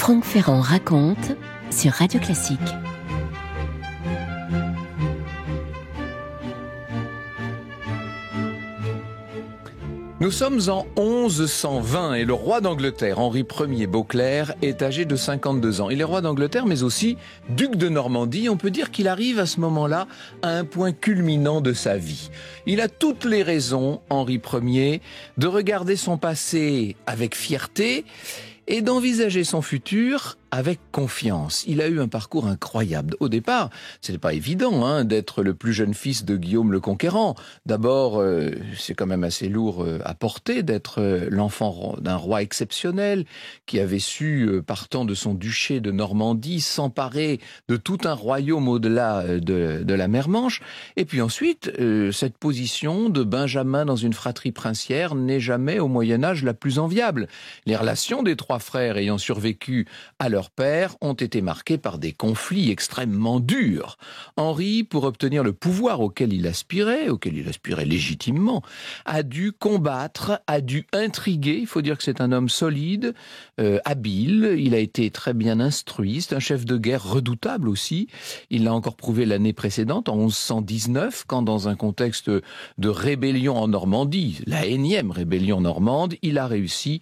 Franck Ferrand raconte sur Radio Classique. Nous sommes en 1120 et le roi d'Angleterre, Henri Ier Beauclerc, est âgé de 52 ans. Il est roi d'Angleterre mais aussi duc de Normandie. On peut dire qu'il arrive à ce moment-là à un point culminant de sa vie. Il a toutes les raisons, Henri Ier, de regarder son passé avec fierté et d'envisager son futur avec confiance. Il a eu un parcours incroyable. Au départ, ce n'est pas évident d'être le plus jeune fils de Guillaume le Conquérant. D'abord, c'est quand même assez lourd à porter d'être l'enfant d'un roi exceptionnel qui avait su, partant de son duché de Normandie, s'emparer de tout un royaume au-delà de la mer Manche. Et puis ensuite, cette position de Benjamin dans une fratrie princière n'est jamais au Moyen-Âge la plus enviable. Les relations des trois frères ayant survécu à leur père ont été marqués par des conflits extrêmement durs. Henri, pour obtenir le pouvoir auquel il aspirait légitimement, a dû combattre, a dû intriguer. Il faut dire que c'est un homme solide, habile, il a été très bien instruit, c'est un chef de guerre redoutable aussi. Il l'a encore prouvé l'année précédente, en 1119, quand dans un contexte de rébellion en Normandie, la énième rébellion normande, il a réussi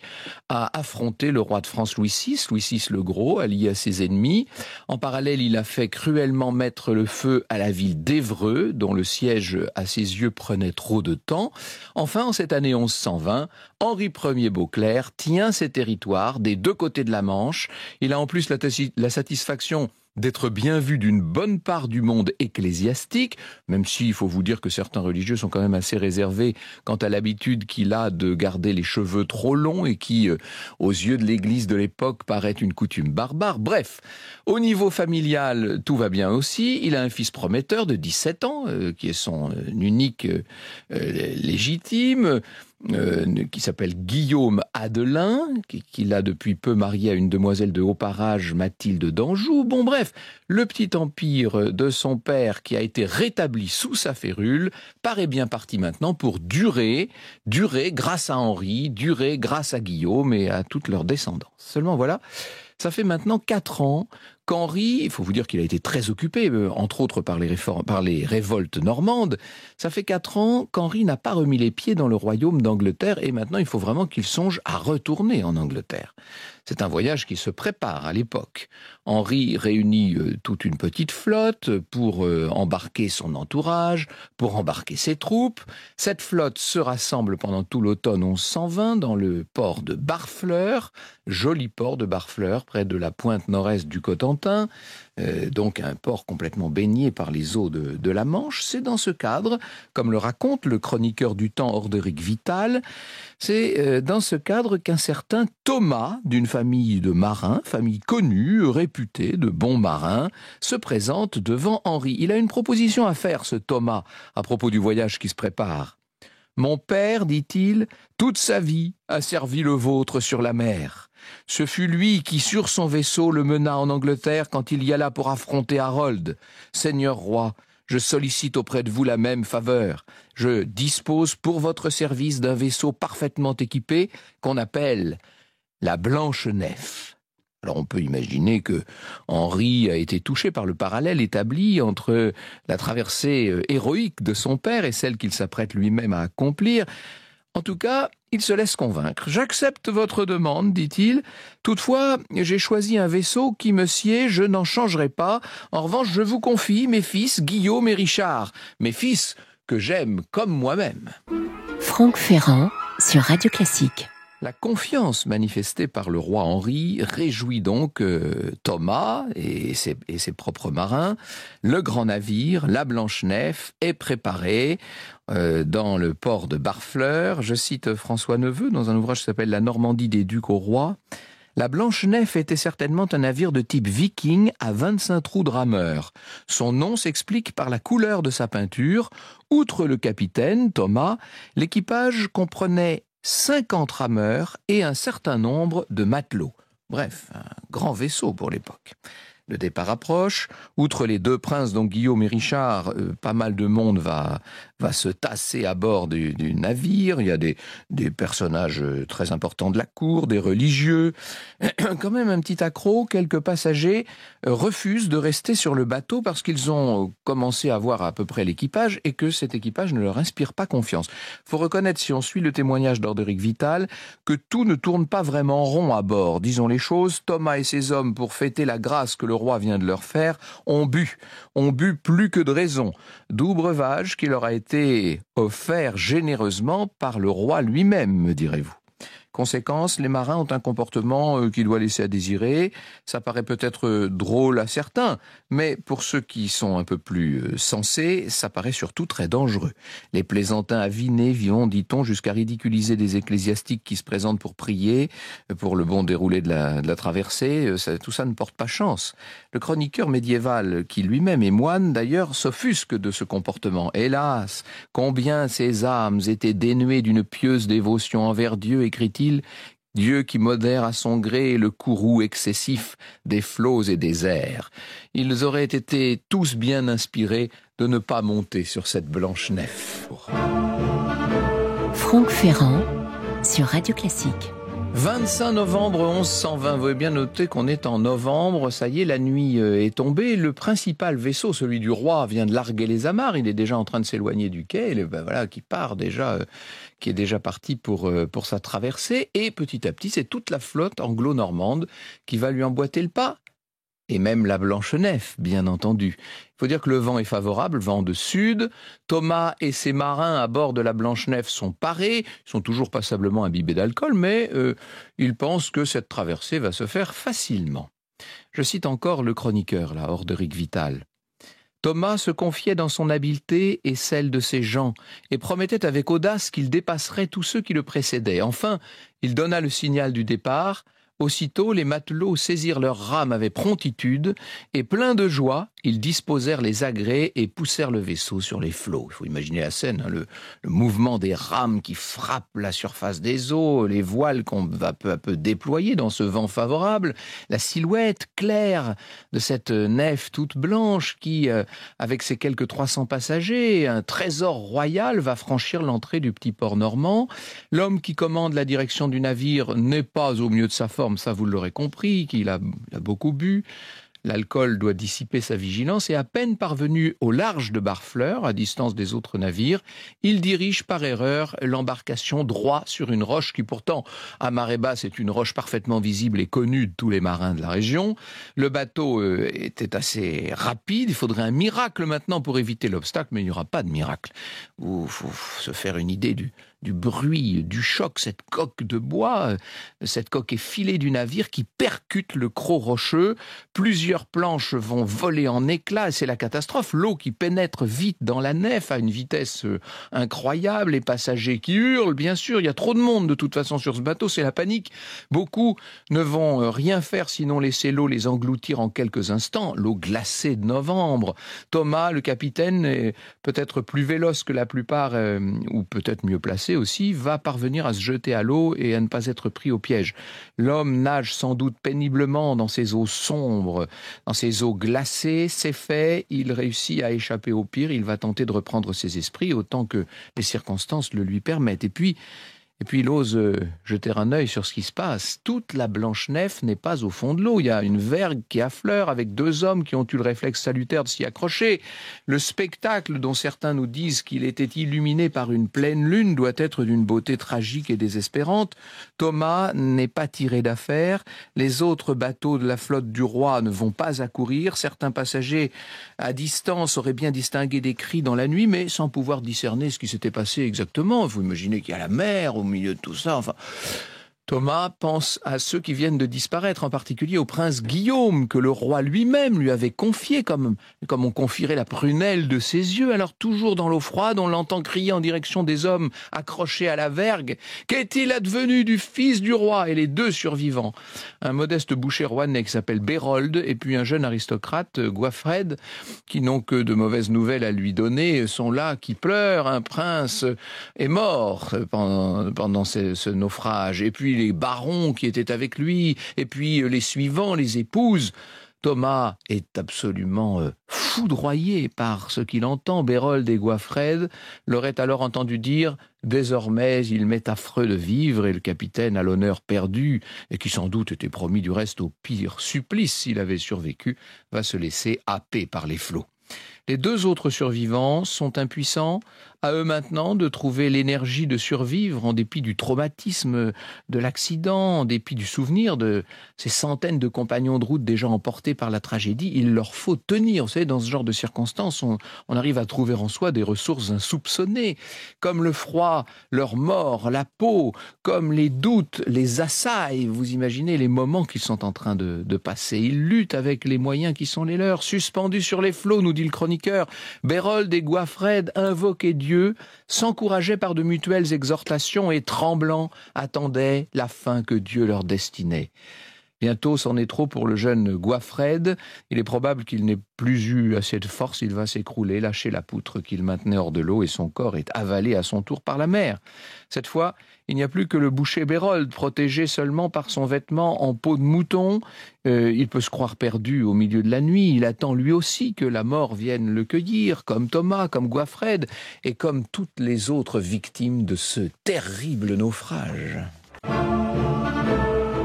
à affronter le roi de France Louis VI le Gros, allié à ses ennemis. En parallèle, il a fait cruellement mettre le feu à la ville d'Évreux, dont le siège, à ses yeux, prenait trop de temps. Enfin, en cette année 1120, Henri Ier Beauclerc tient ses territoires des deux côtés de la Manche. Il a en plus la satisfaction d'être bien vu d'une bonne part du monde ecclésiastique, même s'il faut vous dire que certains religieux sont quand même assez réservés quant à l'habitude qu'il a de garder les cheveux trop longs et qui, aux yeux de l'Église de l'époque, paraît une coutume barbare. Bref, au niveau familial, tout va bien aussi. Il a un fils prometteur de 17 ans, qui est son unique légitime, qui s'appelle Guillaume Adelin, qu'il a depuis peu marié à une demoiselle de haut parage, Mathilde d'Anjou. Bon bref, le petit empire de son père qui a été rétabli sous sa férule paraît bien parti maintenant pour durer grâce à Henri, durer grâce à Guillaume et à toute leur descendance. Seulement voilà, ça fait maintenant 4 ans qu'Henri, il faut vous dire qu'il a été très occupé, entre autres par les révoltes normandes, ça fait 4 ans qu'Henri n'a pas remis les pieds dans le royaume d'Angleterre et maintenant il faut vraiment qu'il songe à retourner en Angleterre. C'est un voyage qui se prépare à l'époque. Henri réunit toute une petite flotte pour embarquer son entourage, pour embarquer ses troupes. Cette flotte se rassemble pendant tout l'automne 1120 dans le port de Barfleur, joli port de Barfleur, près de la pointe nord-est du Cotentin, donc un port complètement baigné par les eaux de la Manche. C'est dans ce cadre, comme le raconte le chroniqueur du temps Orderic Vital, c'est dans ce cadre qu'un certain Thomas, d'une famille de marins, famille connue, réputée de bons marins, se présente devant Henri. Il a une proposition à faire, ce Thomas, à propos du voyage qui se prépare. « Mon père, dit-il, toute sa vie a servi le vôtre sur la mer. Ce fut lui qui, sur son vaisseau, le mena en Angleterre quand il y alla pour affronter Harold. Seigneur roi, je sollicite auprès de vous la même faveur. Je dispose pour votre service d'un vaisseau parfaitement équipé qu'on appelle la Blanche Nef. » Alors on peut imaginer que Henri a été touché par le parallèle établi entre la traversée héroïque de son père et celle qu'il s'apprête lui-même à accomplir. En tout cas, il se laisse convaincre. « J'accepte votre demande, dit-il. Toutefois, j'ai choisi un vaisseau qui me sied, je n'en changerai pas. En revanche, je vous confie mes fils Guillaume et Richard, mes fils que j'aime comme moi-même. » Franck Ferrand sur Radio Classique. La confiance manifestée par le roi Henri réjouit donc Thomas et ses propres marins. Le grand navire, la Blanche Nef, est préparé dans le port de Barfleur. Je cite François Neveu dans un ouvrage qui s'appelle « La Normandie des ducs au roi ». La Blanche Nef était certainement un navire de type viking à 25 trous de rameur. Son nom s'explique par la couleur de sa peinture. Outre le capitaine, Thomas, l'équipage comprenait 50 rameurs et un certain nombre de matelots. Bref, un grand vaisseau pour l'époque. Le départ approche. Outre les deux princes, dont Guillaume et Richard, pas mal de monde va se tasser à bord du navire. Il y a des personnages très importants de la cour, des religieux. Quand même un petit accroc, quelques passagers refusent de rester sur le bateau parce qu'ils ont commencé à voir à peu près l'équipage et que cet équipage ne leur inspire pas confiance. Il faut reconnaître, si on suit le témoignage d'Orderic Vital, que tout ne tourne pas vraiment rond à bord. Disons les choses, Thomas et ses hommes, pour fêter la grâce que le roi vient de leur faire, ont bu plus que de raison, d'où breuvage qui leur a été offert généreusement par le roi lui-même, me direz-vous. Conséquence, les marins ont un comportement qui doit laisser à désirer. Ça paraît peut-être drôle à certains, mais pour ceux qui sont un peu plus sensés, ça paraît surtout très dangereux. Les plaisantins avinés vont, dit-on, jusqu'à ridiculiser des ecclésiastiques qui se présentent pour prier, pour le bon déroulé de la traversée. Tout ça ne porte pas chance. Le chroniqueur médiéval, qui lui-même est moine d'ailleurs, s'offusque de ce comportement. Hélas, combien ces âmes étaient dénuées d'une pieuse dévotion envers Dieu, écrit-il, Dieu qui modère à son gré le courroux excessif des flots et des airs. Ils auraient été tous bien inspirés de ne pas monter sur cette blanche nef. Franck Ferrand sur Radio Classique. 25 novembre 1120, vous avez bien noté qu'on est en novembre, ça y est, la nuit est tombée, le principal vaisseau, celui du roi, vient de larguer les amarres, il est déjà en train de s'éloigner du quai, qui part déjà, qui est déjà parti pour sa traversée, et petit à petit, c'est toute la flotte anglo-normande qui va lui emboîter le pas. Et même la Blanche Nef, bien entendu. Il faut dire que le vent est favorable, vent de sud. Thomas et ses marins à bord de la Blanche Nef sont parés. Ils sont toujours passablement imbibés d'alcool, mais ils pensent que cette traversée va se faire facilement. Je cite encore le chroniqueur, là, Orderic Vital. Thomas se confiait dans son habileté et celle de ses gens, et promettait avec audace qu'il dépasserait tous ceux qui le précédaient. Enfin, il donna le signal du départ. Aussitôt, les matelots saisirent leurs rames avec promptitude et, pleins de joie, ils disposèrent les agrès et poussèrent le vaisseau sur les flots. Il faut imaginer la scène, le mouvement des rames qui frappent la surface des eaux, les voiles qu'on va peu à peu déployer dans ce vent favorable, la silhouette claire de cette nef toute blanche qui, avec ses quelques 300 passagers, un trésor royal, va franchir l'entrée du petit port normand. L'homme qui commande la direction du navire n'est pas au mieux de sa forme, ça vous l'aurez compris, qu'il a beaucoup bu. L'alcool doit dissiper sa vigilance et à peine parvenu au large de Barfleur, à distance des autres navires, il dirige par erreur l'embarcation droit sur une roche qui pourtant, à marée basse, est une roche parfaitement visible et connue de tous les marins de la région. Le bateau était assez rapide, il faudrait un miracle maintenant pour éviter l'obstacle, mais il n'y aura pas de miracle. Il faut se faire une idée du bruit, du choc, cette coque de bois, cette coque effilée du navire qui percute le croc rocheux. Plusieurs planches vont voler en éclats, c'est la catastrophe. L'eau qui pénètre vite dans la nef à une vitesse incroyable, les passagers qui hurlent, bien sûr, il y a trop de monde de toute façon sur ce bateau, c'est la panique. Beaucoup ne vont rien faire sinon laisser l'eau les engloutir en quelques instants, l'eau glacée de novembre. Thomas, le capitaine, est peut-être plus véloce que la plupart, ou peut-être mieux placé aussi, va parvenir à se jeter à l'eau et à ne pas être pris au piège. L'homme nage sans doute péniblement dans ces eaux sombres, dans ces eaux glacées, c'est fait, il réussit à échapper au pire, il va tenter de reprendre ses esprits autant que les circonstances le lui permettent. Et puis il ose jeter un œil sur ce qui se passe. Toute la Blanche Nef n'est pas au fond de l'eau. Il y a une vergue qui affleure avec deux hommes qui ont eu le réflexe salutaire de s'y accrocher. Le spectacle dont certains nous disent qu'il était illuminé par une pleine lune doit être d'une beauté tragique et désespérante. Thomas n'est pas tiré d'affaire. Les autres bateaux de la flotte du roi ne vont pas accourir. Certains passagers à distance auraient bien distingué des cris dans la nuit, mais sans pouvoir discerner ce qui s'était passé exactement. Vous imaginez qu'il y a la mer au milieu de tout ça, enfin... Thomas pense à ceux qui viennent de disparaître, en particulier au prince Guillaume, que le roi lui-même lui avait confié, comme on confierait la prunelle de ses yeux. Alors toujours dans l'eau froide, on l'entend crier en direction des hommes accrochés à la vergue. « Qu'est-il advenu du fils du roi ?» Et les deux survivants, un modeste boucher rouennais qui s'appelle Bérold, et puis un jeune aristocrate, Goifred, qui n'ont que de mauvaises nouvelles à lui donner, sont là, qui pleurent. Un prince est mort pendant ce naufrage. Et puis les barons qui étaient avec lui, et puis les suivants, les épouses. Thomas est absolument foudroyé par ce qu'il entend. Bérold et Goifred l'auraient alors entendu dire « Désormais, il m'est affreux de vivre » et le capitaine à l'honneur perdu, et qui sans doute était promis du reste au pire supplice s'il avait survécu, va se laisser happer par les flots. Les deux autres survivants sont impuissants, à eux maintenant de trouver l'énergie de survivre en dépit du traumatisme de l'accident, en dépit du souvenir de ces centaines de compagnons de route déjà emportés par la tragédie. Il leur faut tenir. Vous savez, dans ce genre de circonstances, on arrive à trouver en soi des ressources insoupçonnées, comme le froid, leur mort, la peau, comme les doutes, les assaillent. Vous imaginez les moments qu'ils sont en train de passer. Ils luttent avec les moyens qui sont les leurs. Suspendus sur les flots, nous dit le chroniqueur, Bérold et Goifred invoquaient Dieu, s'encourageaient par de mutuelles exhortations et, tremblants, attendaient la fin que Dieu leur destinait. Bientôt, c'en est trop pour le jeune Goifred. Il est probable qu'il n'ait plus eu assez de force. Il va s'écrouler, lâcher la poutre qu'il maintenait hors de l'eau et son corps est avalé à son tour par la mer. Cette fois, il n'y a plus que le boucher Bérold, protégé seulement par son vêtement en peau de mouton. Il peut se croire perdu au milieu de la nuit. Il attend lui aussi que la mort vienne le cueillir, comme Thomas, comme Goifred et comme toutes les autres victimes de ce terrible naufrage.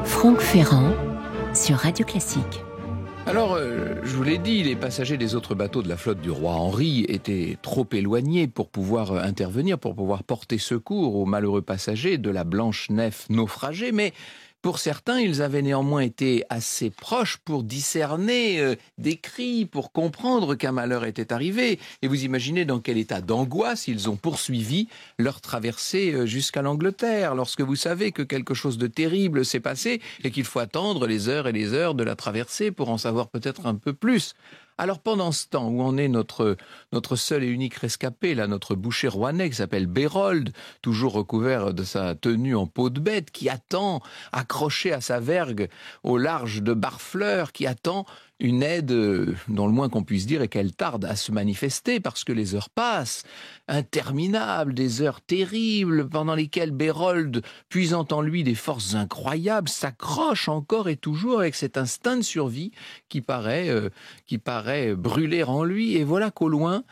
Franck Ferrand sur Radio Classique. Alors, je vous l'ai dit, les passagers des autres bateaux de la flotte du roi Henri étaient trop éloignés pour pouvoir intervenir, pour pouvoir porter secours aux malheureux passagers de la Blanche Nef naufragée, mais pour certains, ils avaient néanmoins été assez proches pour discerner des cris, pour comprendre qu'un malheur était arrivé. Et vous imaginez dans quel état d'angoisse ils ont poursuivi leur traversée jusqu'à l'Angleterre, lorsque vous savez que quelque chose de terrible s'est passé et qu'il faut attendre les heures et les heures de la traversée pour en savoir peut-être un peu plus. Alors pendant ce temps où en est notre seul et unique rescapé, là, notre boucher rouennais qui s'appelle Bérold, toujours recouvert de sa tenue en peau de bête, qui attend, accroché à sa vergue au large de Barfleur, qui attend une aide dont le moins qu'on puisse dire est qu'elle tarde à se manifester parce que les heures passent, interminables, des heures terribles pendant lesquelles Bérold, puisant en lui des forces incroyables, s'accroche encore et toujours avec cet instinct de survie qui paraît brûler en lui. Et voilà qu'au loin,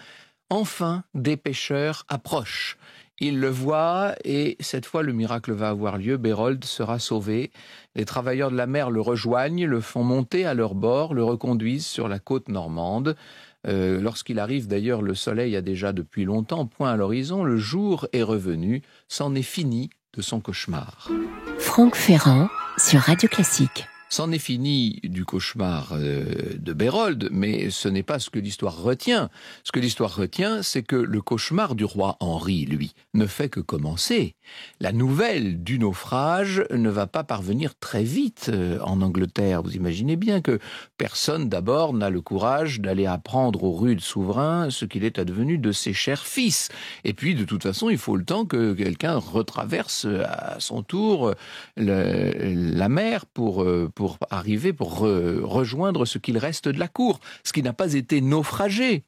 enfin, des pêcheurs approchent. Ils le voient et cette fois le miracle va avoir lieu, Bérold sera sauvé. Les travailleurs de la mer le rejoignent, le font monter à leur bord, le reconduisent sur la côte normande. Lorsqu'il arrive d'ailleurs, le soleil a déjà depuis longtemps point à l'horizon, le jour est revenu, c'en est fini de son cauchemar. Franck Ferrand sur Radio Classique. C'en est fini du cauchemar de Bérold, mais ce n'est pas ce que l'histoire retient. Ce que l'histoire retient, c'est que le cauchemar du roi Henri, lui, ne fait que commencer. La nouvelle du naufrage ne va pas parvenir très vite en Angleterre. Vous imaginez bien que personne d'abord n'a le courage d'aller apprendre au rude souverain ce qu'il est advenu de ses chers fils. Et puis, de toute façon, il faut le temps que quelqu'un retraverse à son tour la mer pour rejoindre ce qu'il reste de la cour, ce qui n'a pas été naufragé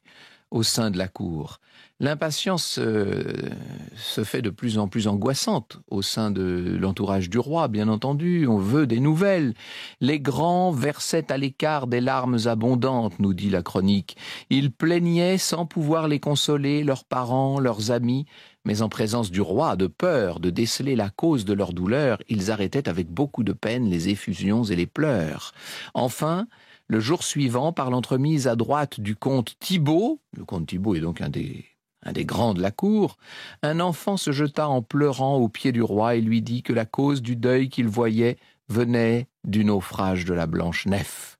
au sein de la cour. L'impatience se fait de plus en plus angoissante au sein de l'entourage du roi, bien entendu. On veut des nouvelles. Les grands versaient à l'écart des larmes abondantes, nous dit la chronique. Ils plaignaient sans pouvoir les consoler, leurs parents, leurs amis. Mais en présence du roi, de peur de déceler la cause de leur douleur, ils arrêtaient avec beaucoup de peine les effusions et les pleurs. Enfin, le jour suivant, par l'entremise à droite du comte Thibaut, le comte Thibaut est donc un des grands de la cour, un enfant se jeta en pleurant aux pieds du roi et lui dit que la cause du deuil qu'il voyait venait du naufrage de la Blanche Nef.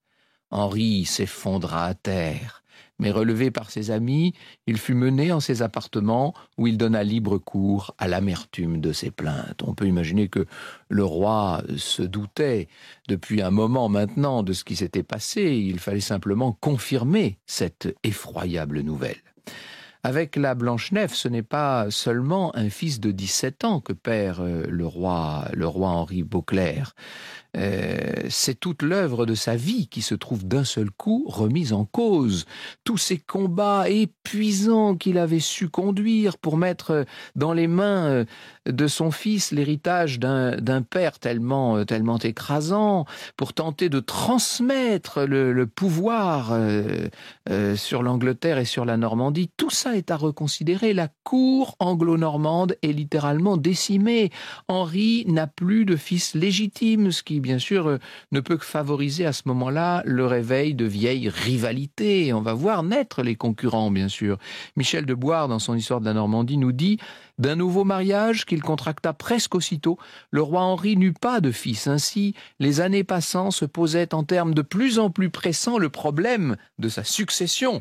Henri s'effondra à terre. Mais relevé par ses amis, il fut mené en ses appartements où il donna libre cours à l'amertume de ses plaintes. On peut imaginer que le roi se doutait depuis un moment maintenant de ce qui s'était passé. Il fallait simplement confirmer cette effroyable nouvelle. Avec la Blanche Nef, ce n'est pas seulement un fils de 17 ans que perd le roi Henri Beauclerc. c'est toute l'œuvre de sa vie qui se trouve d'un seul coup remise en cause. Tous ces combats épuisants qu'il avait su conduire pour mettre dans les mains de son fils l'héritage d'un père tellement écrasant, pour tenter de transmettre le pouvoir sur l'Angleterre et sur la Normandie, tout ça est à reconsidérer. La cour anglo-normande est littéralement décimée. Henri n'a plus de fils légitime, ce qui, bien sûr, ne peut que favoriser à ce moment-là le réveil de vieilles rivalités. On va voir naître les concurrents, bien sûr. Michel de Boire, dans son Histoire de la Normandie, nous dit « D'un nouveau mariage qu'il contracta presque aussitôt, le roi Henri n'eut pas de fils. Ainsi, les années passant se posait en termes de plus en plus pressants le problème de sa succession. »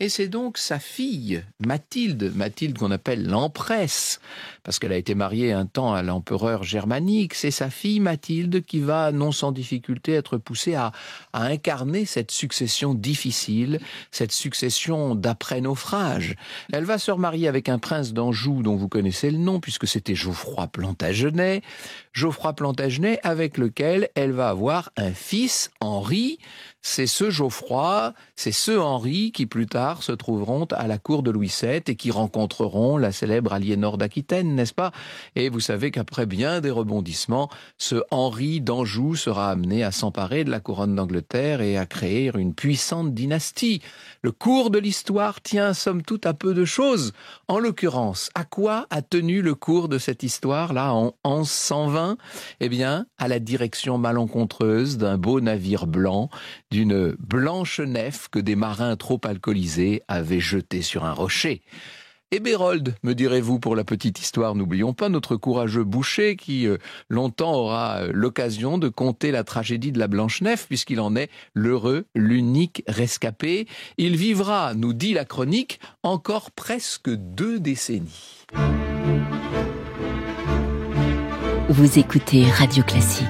Et c'est donc sa fille, Mathilde qu'on appelle l'empresse, parce qu'elle a été mariée un temps à l'empereur germanique, c'est sa fille Mathilde qui va, non sans difficulté, être poussée à incarner cette succession difficile, cette succession d'après-naufrage. Elle va se remarier avec un prince d'Anjou dont vous connaissez le nom, puisque c'était Geoffroy Plantagenet. Geoffroy Plantagenet avec lequel elle va avoir un fils, Henri. C'est ce Geoffroy, c'est ce Henri qui plus tard se trouveront à la cour de Louis VII et qui rencontreront la célèbre Aliénor d'Aquitaine, n'est-ce pas? Et vous savez qu'après bien des rebondissements, ce Henri d'Anjou sera amené à s'emparer de la couronne d'Angleterre et à créer une puissante dynastie. Le cours de l'histoire tient somme toute à peu de choses. En l'occurrence, à quoi a tenu le cours de cette histoire-là en 1120? Eh bien, à la direction malencontreuse d'un beau navire blanc, d'une blanche nef que des marins trop alcoolisés avaient jeté sur un rocher. Et Bérold, me direz-vous pour la petite histoire, n'oublions pas notre courageux boucher qui longtemps aura l'occasion de conter la tragédie de la Blanche Nef puisqu'il en est l'heureux, l'unique rescapé. Il vivra, nous dit la chronique, encore presque 2 décennies. Vous écoutez Radio Classique.